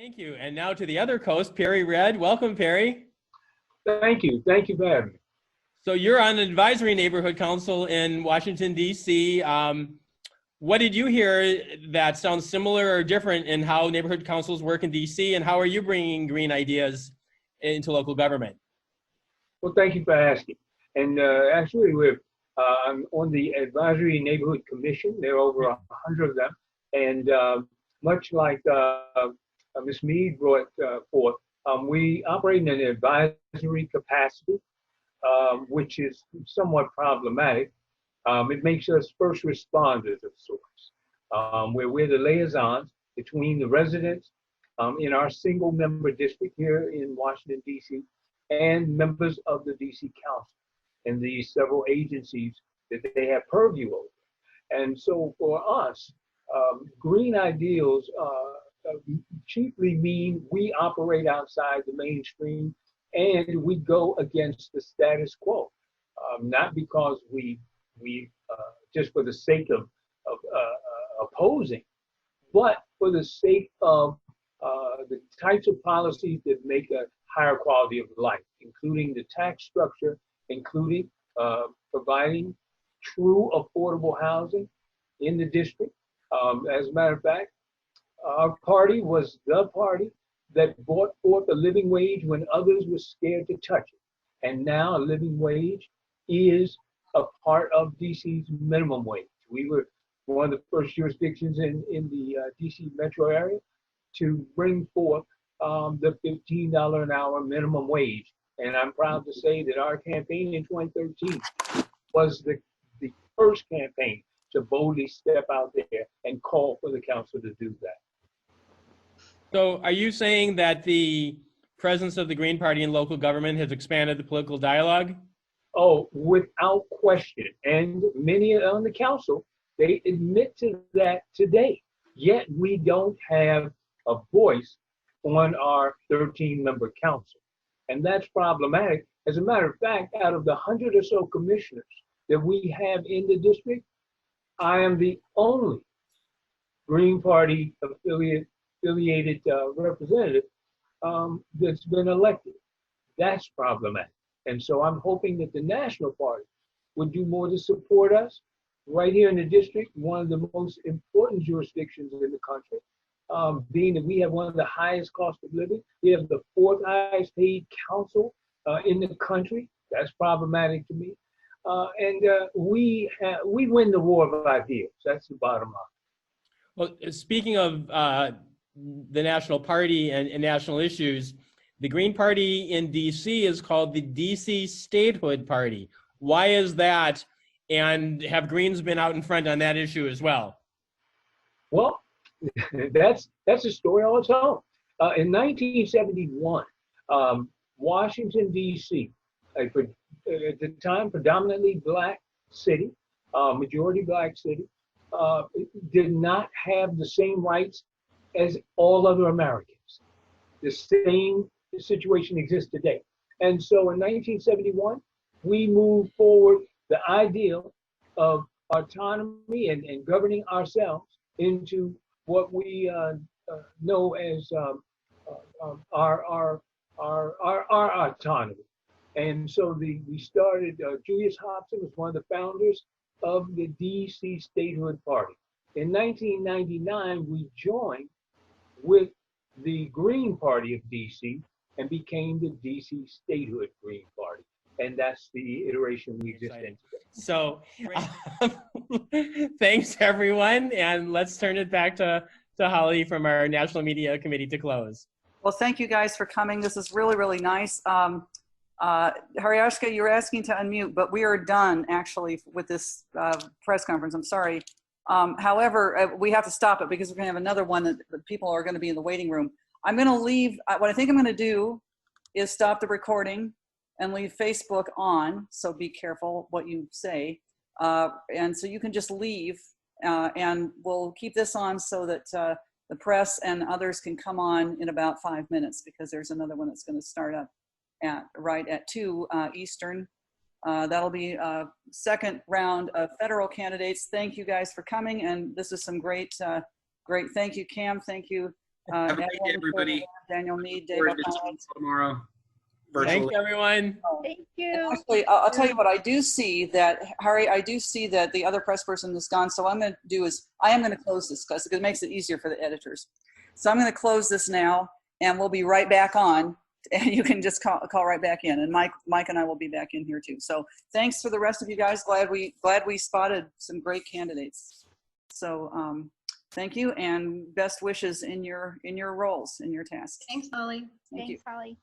Thank you. And now to the other coast, Perry Red. Welcome, Perry. Thank you. Thank you for having me. So you're on the Advisory Neighborhood Council in Washington, D.C. What did you hear that sounds similar or different in how neighborhood councils work in D.C., and how are you bringing green ideas into local government? Well, thank you for asking. And actually, I'm on the Advisory Neighborhood Commission. There are over 100 of them. And much like Ms. Mead brought forth, we operate in an advisory capacity, which is somewhat problematic. It makes us first responders of sorts, where we're the liaisons between the residents in our single member district here in Washington, D.C., and members of the D.C. Council and the several agencies that they have purview over. And so for us, green ideals chiefly mean we operate outside the mainstream and we go against the status quo, not because we just for the sake of opposing, but for the sake of the types of policies that make a higher quality of life, including the tax structure, including providing true affordable housing in the district. As a matter of fact, our party was the party that brought forth a living wage when others were scared to touch it. And now a living wage is a part of DC's minimum wage. We were one of the first jurisdictions in the DC metro area to bring forth the $15 an hour minimum wage. And I'm proud to say that our campaign in 2013 was the first campaign to boldly step out there and call for the council to do that. So are you saying that the presence of the Green Party in local government has expanded the political dialogue? Oh, without question. And many on the council, they admit to that today. Yet we don't have a voice on our 13-member council. And that's problematic. As a matter of fact, out of the 100 or so commissioners that we have in the district, I am the only Green Party affiliated representative that's been elected. That's problematic. And so I'm hoping that the national party would do more to support us right here in the district, one of the most important jurisdictions in the country, being that we have one of the highest cost of living. We have the 4th highest paid council in the country. That's problematic to me. And we win the war of ideas. That's the bottom line. Well, speaking of the national party and national issues, the Green Party in DC is called the DC Statehood Party. Why is that? And have Greens been out in front on that issue as well? Well, that's a story all its own. In 1971, Washington, D.C., at the time predominantly black city, majority black city, did not have the same rights as all other Americans. The same situation exists today. And so in 1971, we moved forward the ideal of autonomy and governing ourselves into what we know as our autonomy. And so we started, Julius Hobson was one of the founders of the DC Statehood Party. In 1999, we joined with the Green Party of DC and became the DC Statehood Green Party. And that's the iteration we exist in today. So thanks everyone. And let's turn it back to Holly from our National Media Committee to close. Well, thank you guys for coming. This is really, really nice. Hariashka, you're asking to unmute, but we are done actually with this press conference. I'm sorry. However, we have to stop it because we're going to have another one that people are going to be in the waiting room. I'm going to leave. What I think I'm going to do is stop the recording and leave Facebook on. So be careful what you say. And so you can just leave and we'll keep this on so that the press and others can come on in about 5 minutes because there's another one that's going to start up right at 2 Eastern. That'll be a second round of federal candidates. Thank you guys for coming. And this is some great, thank you, Cam. Thank you, Have a great day, Edwin, everybody. Daniel Mead, Dave Forward to O'Connell. seeing you tomorrow. Thanks, Virtually. everyone. Thank And you. actually, I'll tell you what, I do see that, Harry, I do see that the other press person is gone. So what I'm going to do is I am going to close this because it makes it easier for the editors. So I'm going to close this now and we'll be right back on and you can just call right back in. And Mike and I will be back in here too. So thanks for the rest of you guys. Glad we spotted some great candidates. So thank you and best wishes in your roles, in your tasks. Thanks, Holly. Thank you. Thanks, Holly.